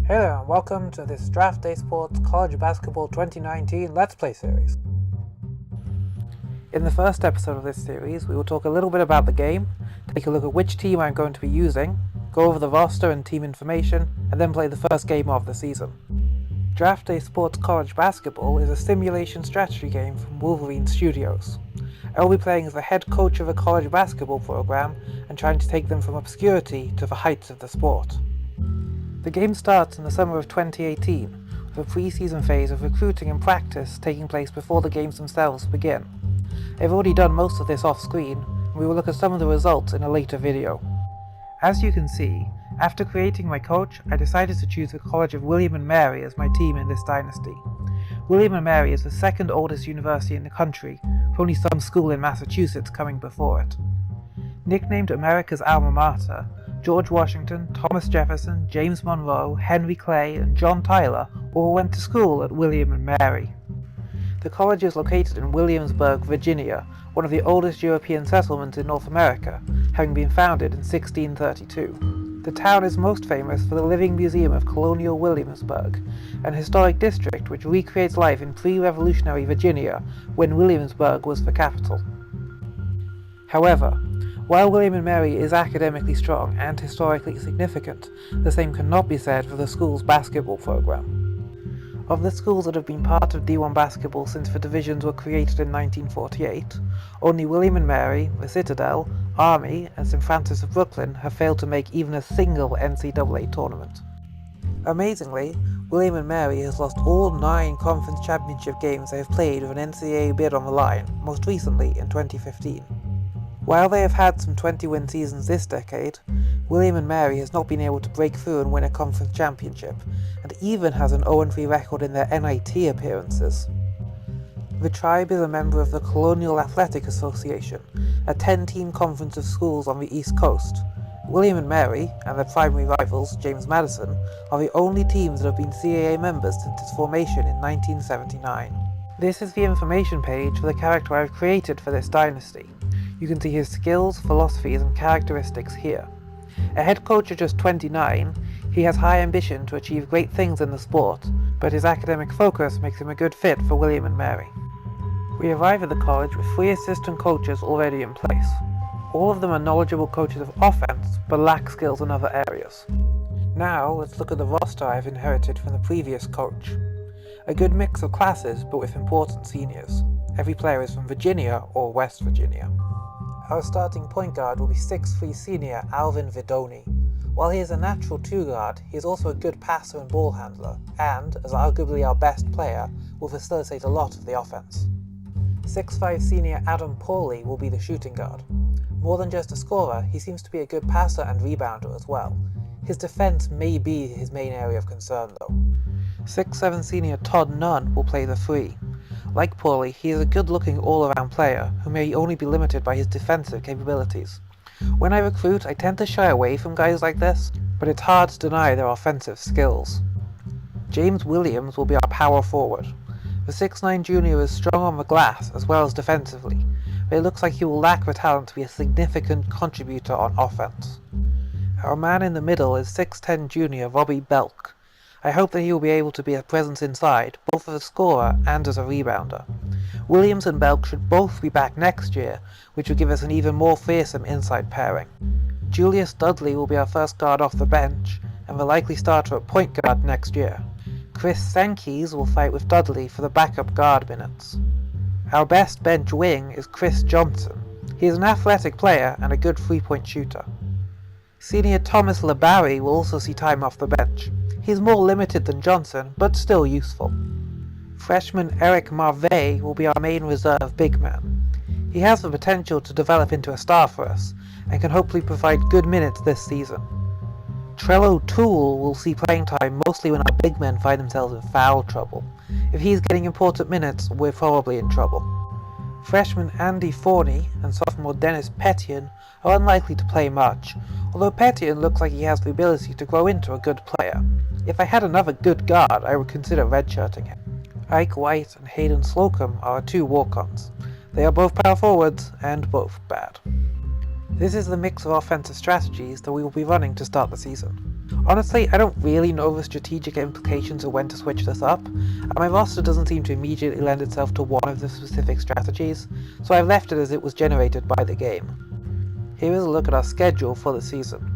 Hey there, and welcome to this Draft Day Sports College Basketball 2019 Let's Play series. In the first episode of this series, we will talk a little bit about the game, take a look at which team I'm going to be using, go over the roster and team information, and then play the first game of the season. Draft Day Sports College Basketball is a simulation strategy game from Wolverine Studios. I will be playing as the head coach of a college basketball program and trying to take them from obscurity to the heights of the sport. The game starts in the summer of 2018, with a pre-season phase of recruiting and practice taking place before the games themselves begin. I've already done most of this off-screen, and we will look at some of the results in a later video. As you can see, after creating my coach, I decided to choose the College of William & Mary as my team in this dynasty. William & Mary is the second oldest university in the country, with only some school in Massachusetts coming before it. Nicknamed America's alma mater, George Washington, Thomas Jefferson, James Monroe, Henry Clay, and John Tyler all went to school at William & Mary. The college is located in Williamsburg, Virginia, one of the oldest European settlements in North America, having been founded in 1632. The town is most famous for the Living Museum of Colonial Williamsburg, an historic district which recreates life in pre-revolutionary Virginia when Williamsburg was the capital. However, while William & Mary is academically strong and historically significant, the same cannot be said for the school's basketball program. Of the schools that have been part of D1 basketball since the divisions were created in 1948, only William & Mary, the Citadel, Army, and St. Francis of Brooklyn have failed to make even a single NCAA tournament. Amazingly, William & Mary has lost all 9 conference championship games they have played with an NCAA bid on the line, most recently in 2015. While they have had some 20-win seasons this decade, William & Mary has not been able to break through and win a conference championship, and even has an 0-3 record in their NIT appearances. The tribe is a member of the Colonial Athletic Association, a 10-team conference of schools on the East Coast. William & Mary, and their primary rivals, James Madison, are the only teams that have been CAA members since its formation in 1979. This is the information page for the character I have created for this dynasty. You can see his skills, philosophies, and characteristics here. A head coach at just 29, he has high ambition to achieve great things in the sport, but his academic focus makes him a good fit for William & Mary. We arrive at the college with 3 assistant coaches already in place. All of them are knowledgeable coaches of offense, but lack skills in other areas. Now, let's look at the roster I have inherited from the previous coach. A good mix of classes, but with important seniors. Every player is from Virginia or West Virginia. Our starting point guard will be 6'3" senior Alvin Vidoni. While he is a natural 2-guard, he is also a good passer and ball handler, and, as arguably our best player, will facilitate a lot of the offense. 6'5" senior Adam Pauly will be the shooting guard. More than just a scorer, he seems to be a good passer and rebounder as well. His defense may be his main area of concern though. 6'7" senior Todd Nunn will play the 3. Like Pauly, he is a good-looking all-around player who may only be limited by his defensive capabilities. When I recruit, I tend to shy away from guys like this, but it's hard to deny their offensive skills. James Williams will be our power forward. The 6'9" junior is strong on the glass as well as defensively, but it looks like he will lack the talent to be a significant contributor on offense. Our man in the middle is 6'10" junior Robbie Belk. I hope that he will be able to be a presence inside, both as a scorer and as a rebounder. Williams and Belk should both be back next year, which will give us an even more fearsome inside pairing. Julius Dudley will be our first guard off the bench, and the likely starter at point guard next year. Chris Sankes will fight with Dudley for the backup guard minutes. Our best bench wing is Chris Johnson. He is an athletic player and a good 3-point shooter. Senior Thomas LeBarry will also see time off the bench. He is more limited than Johnson, but still useful. Freshman Eric Marvey will be our main reserve big man. He has the potential to develop into a star for us, and can hopefully provide good minutes this season. Trello Toole will see playing time mostly when our big men find themselves in foul trouble. If he is getting important minutes, we're probably in trouble. Freshman Andy Forney and sophomore Dennis Petian are unlikely to play much, although Petian looks like he has the ability to grow into a good player. If I had another good guard, I would consider redshirting him. Ike White and Hayden Slocum are our 2 walk-ons. They are both power forwards, and both bad. This is the mix of offensive strategies that we will be running to start the season. Honestly, I don't really know the strategic implications of when to switch this up, and my roster doesn't seem to immediately lend itself to one of the specific strategies, so I've left it as it was generated by the game. Here is a look at our schedule for the season.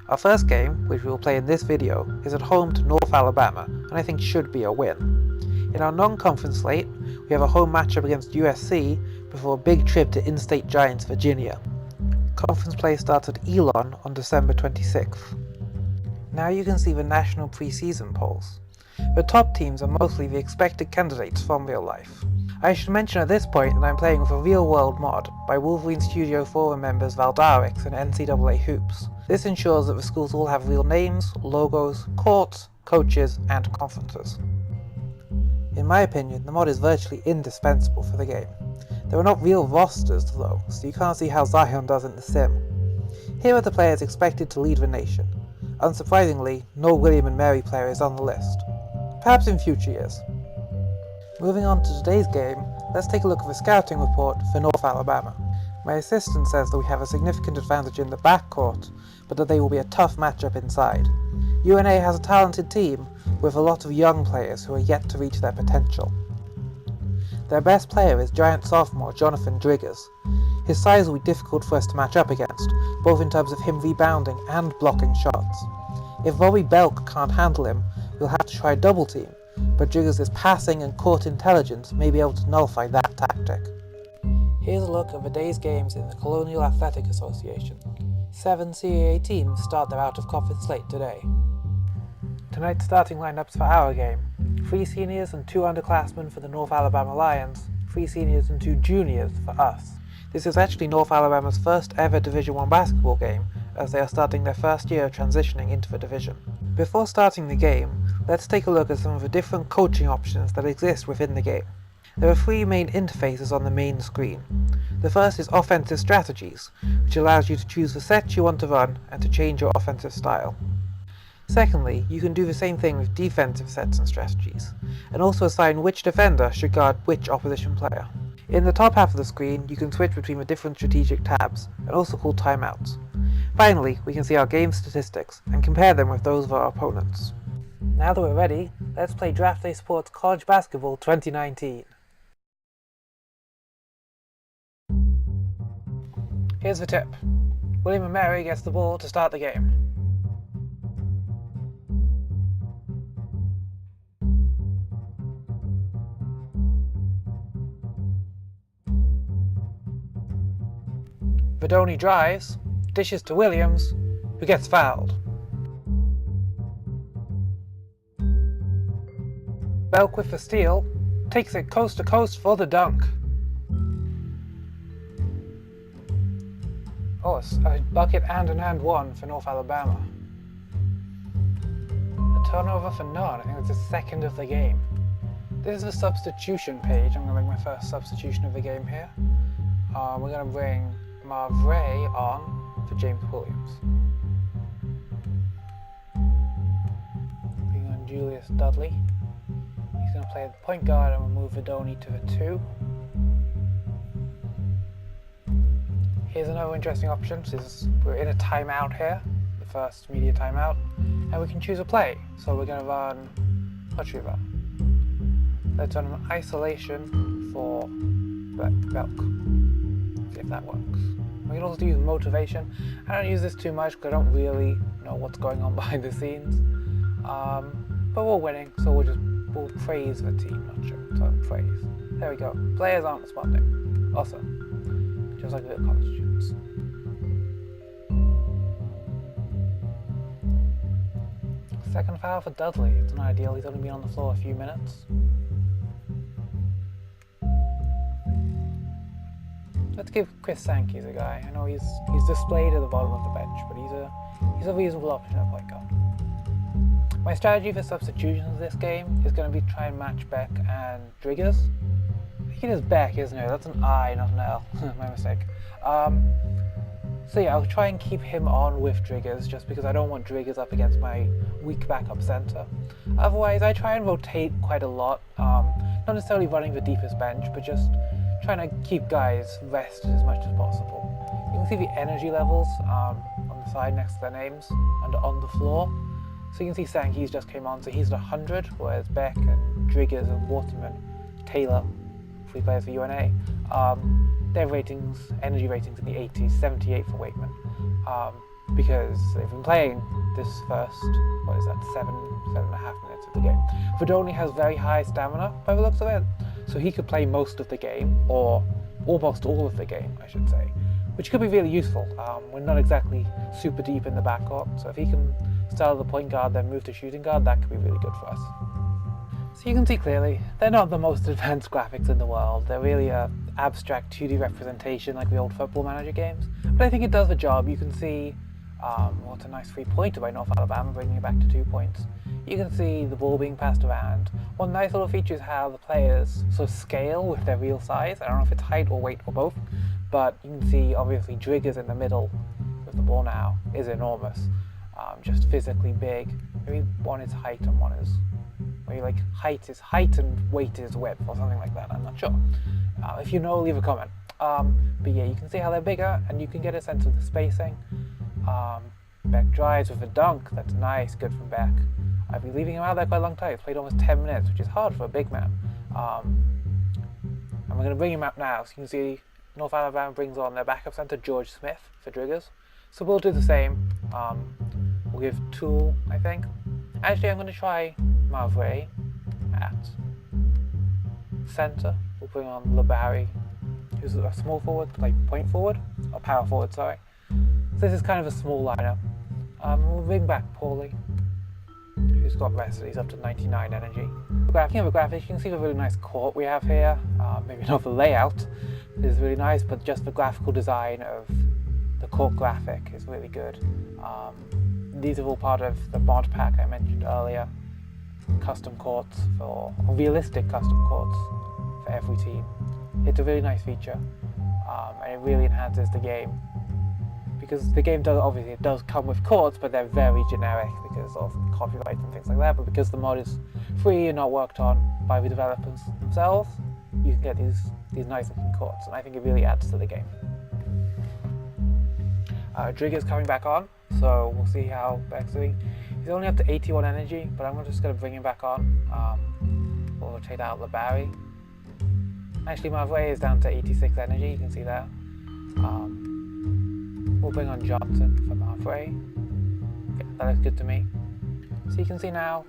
Our first game, which we will play in this video, is at home to North Alabama, and I think should be a win. In our non-conference slate, we have a home matchup against USC before a big trip to in-state giants Virginia. Conference play starts at Elon on December 26th. Now you can see the national preseason polls. The top teams are mostly the expected candidates from real life. I should mention at this point that I'm playing with a real-world mod by Wolverine Studio Forum members Valdarix and NCAA Hoops. This ensures that the schools all have real names, logos, courts, coaches, and conferences. In my opinion, the mod is virtually indispensable for the game. There are not real rosters though, so you can't see how Zion does in the sim. Here are the players expected to lead the nation. Unsurprisingly, no William and Mary player is on the list. Perhaps in future years. Moving on to today's game, let's take a look at the scouting report for North Alabama. My assistant says that we have a significant advantage in the backcourt, but that they will be a tough matchup inside. UNA has a talented team, with a lot of young players who are yet to reach their potential. Their best player is giant sophomore Jonathan Driggers. His size will be difficult for us to match up against, both in terms of him rebounding and blocking shots. If Robbie Belk can't handle him, we'll have to try double team, but Driggers' passing and court intelligence may be able to nullify that tactic. Here's a look at the day's games in the Colonial Athletic Association. 7 CAA teams start their out-of-conference slate today. Tonight's starting lineups for our game: 3 seniors and 2 underclassmen for the North Alabama Lions, 3 seniors and 2 juniors for us. This is actually North Alabama's first ever Division I basketball game, as they are starting their first year transitioning into the division. Before starting the game, let's take a look at some of the different coaching options that exist within the game. There are 3 main interfaces on the main screen. The first is Offensive Strategies, which allows you to choose the sets you want to run and to change your offensive style. Secondly, you can do the same thing with defensive sets and strategies, and also assign which defender should guard which opposition player. In the top half of the screen, you can switch between the different strategic tabs, and also call timeouts. Finally, we can see our game statistics, and compare them with those of our opponents. Now that we're ready, let's play Draft Day Sports College Basketball 2019. Here's the tip. William and Mary gets the ball to start the game. Vidoni drives, dishes to Williams, who gets fouled. Belk with the steal, takes it coast to coast for the dunk. Oh, it's a bucket and an and one for North Alabama. A turnover for none. I think it's the second of the game. This is the substitution page. I'm going to make my first substitution of the game here. We're going to bring Marvray on for James Williams. Bring on Julius Dudley. He's going to play the point guard and we'll move Vidoni to the 2. Here's another interesting option. We're in a timeout here, the first media timeout, and we can choose a play. So we're going to run, what should we run? Let's run an isolation for Belk. See if that works. We can also use motivation. I don't use this too much because I don't really know what's going on behind the scenes. But we're winning, so we'll praise the team, not sure. So praise. There we go. Players aren't responding. Awesome. Just like the college students. Second foul for Dudley. It's not ideal. He's only been on the floor a few minutes. Let's give Chris Sankey a guy. I know he's displayed at the bottom of the bench, but he's a reasonable option at point guard. My strategy for substitutions this game is going to be try and match Beck and Driggers. I think it is Beck, isn't it? That's an I, not an L. My mistake. So yeah, I'll try and keep him on with Driggers, just because I don't want Driggers up against my weak backup center. Otherwise, I try and rotate quite a lot. Not necessarily running the deepest bench, but just trying to keep guys rested as much as possible. You can see the energy levels on the side next to their names and on the floor. So you can see Sankey's just came on, so he's at 100, whereas Beck and Driggers and Waterman, Taylor, free players for UNA, their ratings, energy ratings in the 80s, 78 for Wakeman, because they've been playing this first, 7.5 minutes of the game. Vidoni has very high stamina by the looks of it, so he could play most of the game, or almost all of the game, I should say, which could be really useful. We're not exactly super deep in the backcourt, so if he can start at the point guard, then move to shooting guard, that could be really good for us. So you can see clearly, they're not the most advanced graphics in the world. They're really a abstract 2D representation like the old Football Manager games, but I think it does the job. You can see, what a nice 3-pointer by North Alabama, bringing it back to 2 points. You can see the ball being passed around. One nice little feature is how the players sort of scale with their real size. I don't know if it's height or weight or both, but you can see obviously Driggers in the middle with the ball now is enormous, just physically big. Maybe one is height and one is, maybe like height is height and weight is width or something like that, I'm not sure. If you know, leave a comment. But yeah, you can see how they're bigger and you can get a sense of the spacing. Beck drives with a dunk, that's nice, good from Beck. I've been leaving him out there quite a long time. He's played almost 10 minutes, which is hard for a big man. And we're going to bring him out now, so you can see North Alabama brings on their backup center, George Smith, for Driggers. So we'll do the same. We'll give Tool, I think. Actually, I'm going to try Mavray at center. We'll bring on LeBarry, who's a small forward, like point forward, or power forward, sorry. So this is kind of a small lineup. We'll bring back Paulie, who's got rested. He's up to 99 energy. Looking at the graphics, you can see the really nice court we have here. Maybe not the layout is really nice, but just the graphical design of the court graphic is really good. These are all part of the mod pack I mentioned earlier. Custom courts or realistic custom courts for every team. It's a really nice feature, and it really enhances the game. Because the game does come with courts, but they're very generic because of copyright and things like that. But because the mod is free and not worked on by the developers themselves, you can get these nice looking courts, and I think it really adds to the game. Drigger's coming back on, so we'll see how Beck's doing. He's only up to 81 energy, but I'm just going to bring him back on. We'll rotate out LeBarry. Actually, Mavray is down to 86 energy, you can see that. We'll bring on Johnson for Mavray. Yeah, that looks good to me. So you can see now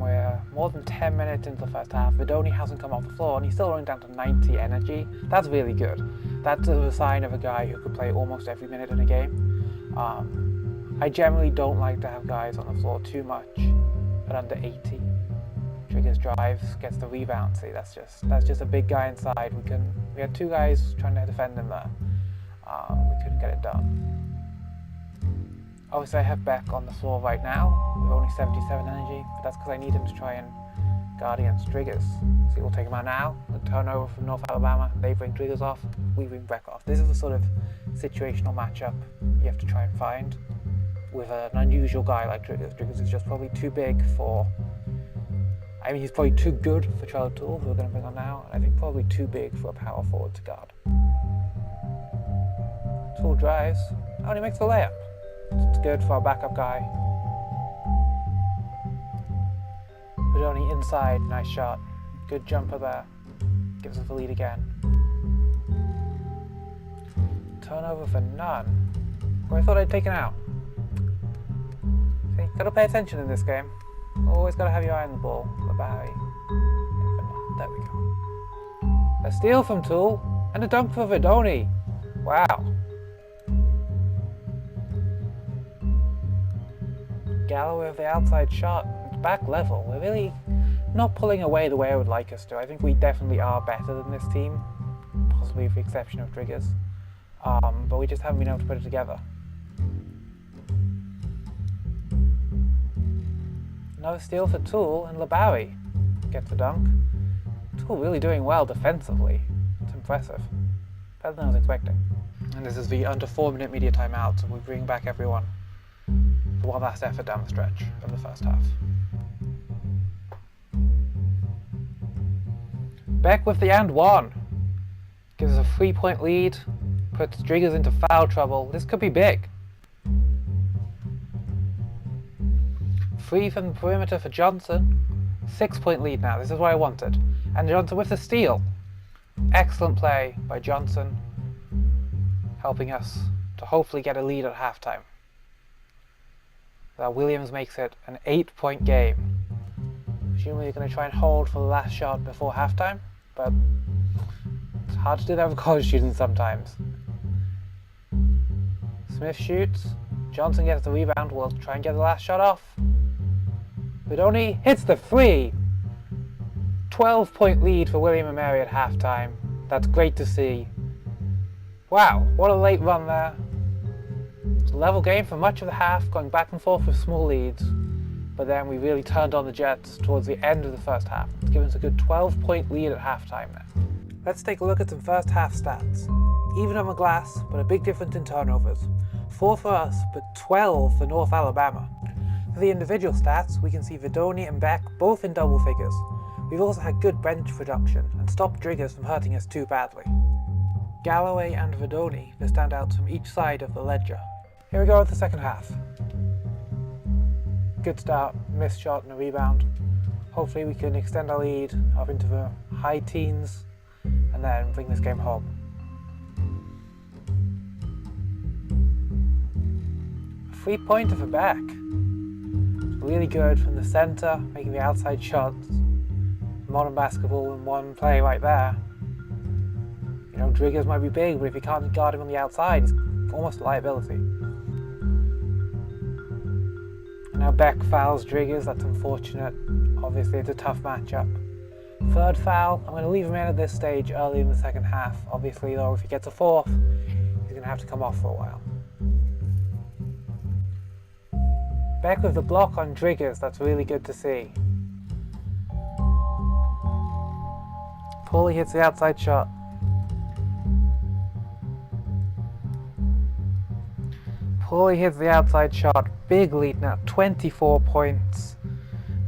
we're more than 10 minutes into the first half. Vidoni hasn't come off the floor and he's still running down to 90 energy. That's really good. That's a sign of a guy who could play almost every minute in a game. I generally don't like to have guys on the floor too much at under 80. Triggers drives, gets the rebound. See, that's just a big guy inside. We had two guys trying to defend him there. We couldn't get it done. Obviously I have Beck on the floor right now with only 77 energy, but that's because I need him to try and guard against Driggers. So we'll take him out now, the turnover from North Alabama, they bring Driggers off, we bring Beck off. This is the sort of situational matchup you have to try and find with an unusual guy like Driggers. Driggers is just probably too big for, I mean he's probably too good for Charlotte Tool, who we're going to bring on now, and I think probably too big for a power forward to guard. Tool drives, oh, and he makes the layup. It's good for our backup guy. Vidoni inside, nice shot. Good jumper there. Gives us the lead again. Turnover for none. Who I thought I'd taken out. See, gotta pay attention in this game. Always gotta have your eye on the ball. LeBarry. There we go. A steal from Tool and a dunk for Vidoni. Wow. Galloway with the outside shot, back level. We're really not pulling away the way I would like us to. I think we definitely are better than this team, possibly with the exception of Driggers, but we just haven't been able to put it together. Another steal for Tool, and LeBarry gets a dunk. Tool really doing well defensively. It's impressive. Better than I was expecting. And this is the under 4-minute media timeout, so we bring back everyone for one last effort down the stretch of the first half. Beck with the and one. Gives us a 3-point lead, puts Driggers into foul trouble. This could be big. Free from the perimeter for Johnson. 6-point lead now. This is what I wanted. And Johnson with the steal. Excellent play by Johnson, helping us to hopefully get a lead at halftime. Williams makes it an 8-point game. Presumably you're going to try and hold for the last shot before halftime, but it's hard to do that with college students sometimes. Smith shoots. Johnson gets the rebound. We'll try and get the last shot off. Vidoni hits the three. 12-point lead for William & Mary at halftime. That's great to see. Wow, what a late run there. It's a level game for much of the half, going back and forth with small leads. But then we really turned on the Jets towards the end of the first half. It's given us a good 12-point lead at halftime now. Let's take a look at some first half stats. Even on the glass, but a big difference in turnovers. 4 for us, but 12 for North Alabama. For the individual stats, we can see Vidoni and Beck both in double figures. We've also had good bench production and stopped Driggers from hurting us too badly. Galloway and Vidoni, the standouts from each side of the ledger. Here we go with the second half. Good start, missed shot and a rebound. Hopefully we can extend our lead up into the high teens and then bring this game home. A 3-pointer for Beck. Really good from the center, making the outside shots. Modern basketball in one play right there. You know, Driggers might be big, but if you can't guard him on the outside, it's almost a liability. And now Beck fouls Driggers, that's unfortunate. Obviously it's a tough matchup. Third foul, I'm going to leave him in at this stage early in the second half. Obviously though, if he gets a fourth, he's going to have to come off for a while. Beck with the block on Driggers, that's really good to see. Paulie hits the outside shot. Paulie hits the outside shot. Big lead now, 24 points.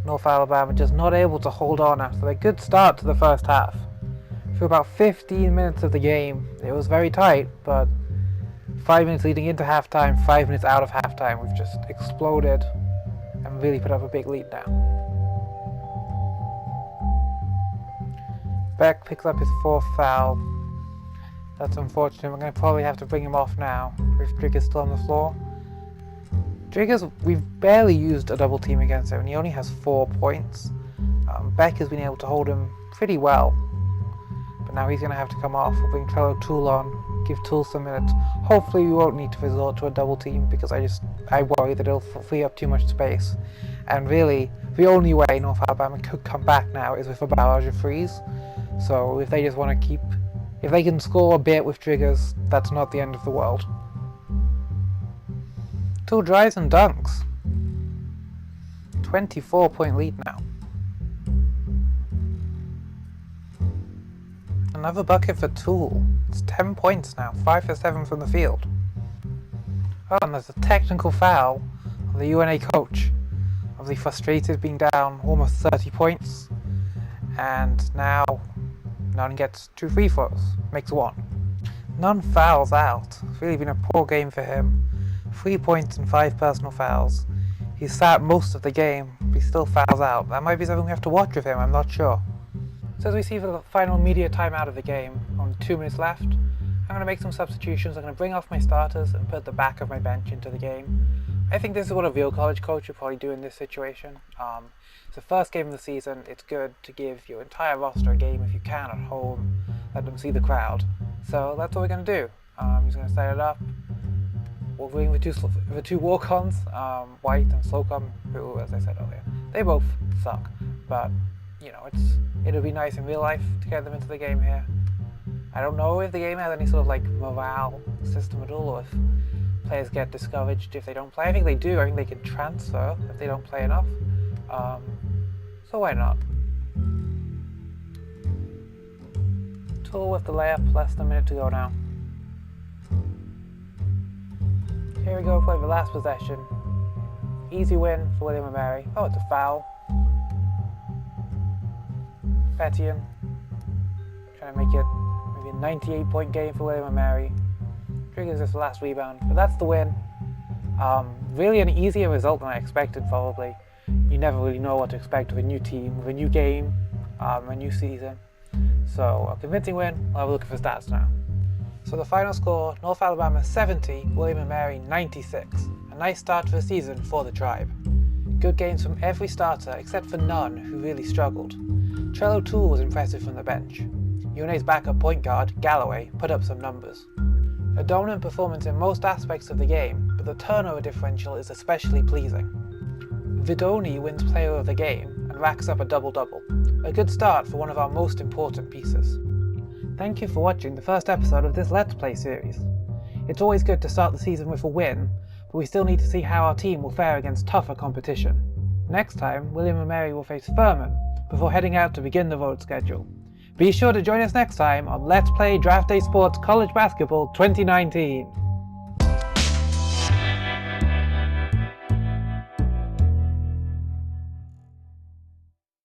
North Alabama just not able to hold on after their good start to the first half. For about 15 minutes of the game, it was very tight, but 5 minutes leading into halftime, 5 minutes out of halftime, we've just exploded and really put up a big lead now. Beck picks up his fourth foul. That's unfortunate. We're going to probably have to bring him off now if Driggers still on the floor. Driggers, we've barely used a double team against him and he only has 4 points. Beck has been able to hold him pretty well. But now he's going to have to come off. We'll bring Trello Tool on, give Tool some minutes. Hopefully we won't need to resort to a double team because I worry that it'll free up too much space. And really, the only way North Alabama could come back now is with a barrage of threes. So if they just want to if they can score a bit with Driggers, that's not the end of the world. Tool drives and dunks. 24-point lead now. Another bucket for Tool. It's 10 points now, 5 for 7 from the field. Oh, and there's a technical foul on the UNA coach. Obviously frustrated being down almost 30 points. And now Nunn gets 2 free throws, makes 1. Nunn fouls out. It's really been a poor game for him. 3 points and 5 personal fouls. He's sat most of the game, but he still fouls out. That might be something we have to watch with him, I'm not sure. So as we see the final media timeout of the game, on 2 minutes left, I'm going to make some substitutions. I'm going to bring off my starters and put the back of my bench into the game. I think this is what a real college coach would probably do in this situation. It's the first game of the season. It's good to give your entire roster a game if you can at home, let them see the crowd. So that's what we're going to do. I'm just going to set it up. We'll bring the two walk-ons, White and Slocum, who, as I said earlier, they both suck. But, you know, it'll be nice in real life to get them into the game here. I don't know if the game has any sort of like morale system at all, or if players get discouraged if they don't play. I think they do. I think they can transfer if they don't play enough. So why not? Tool with the layup, less than a minute to go now. Here we go for the last possession. Easy win for William & Mary. Oh, it's a foul. Fetian trying to make it maybe a 98-point game for William & Mary. Triggers this last rebound, but that's the win. Really an easier result than I expected, probably. you never really know what to expect with a new team, with a new game, a new season. So a convincing win. I'll have a look at the stats now. So the final score, North Alabama 70, William & Mary 96. A nice start to the season for the Tribe. Good games from every starter except for none who really struggled. Trello Toole was impressive from the bench. UNA's backup point guard, Galloway, put up some numbers. A dominant performance in most aspects of the game, but the turnover differential is especially pleasing. Vidoni wins player of the game and racks up a double-double. A good start for one of our most important pieces. Thank you for watching the first episode of this Let's Play series. It's always good to start the season with a win, but we still need to see how our team will fare against tougher competition. Next time, William & Mary will face Furman before heading out to begin the road schedule. Be sure to join us next time on Let's Play Draft Day Sports College Basketball 2019.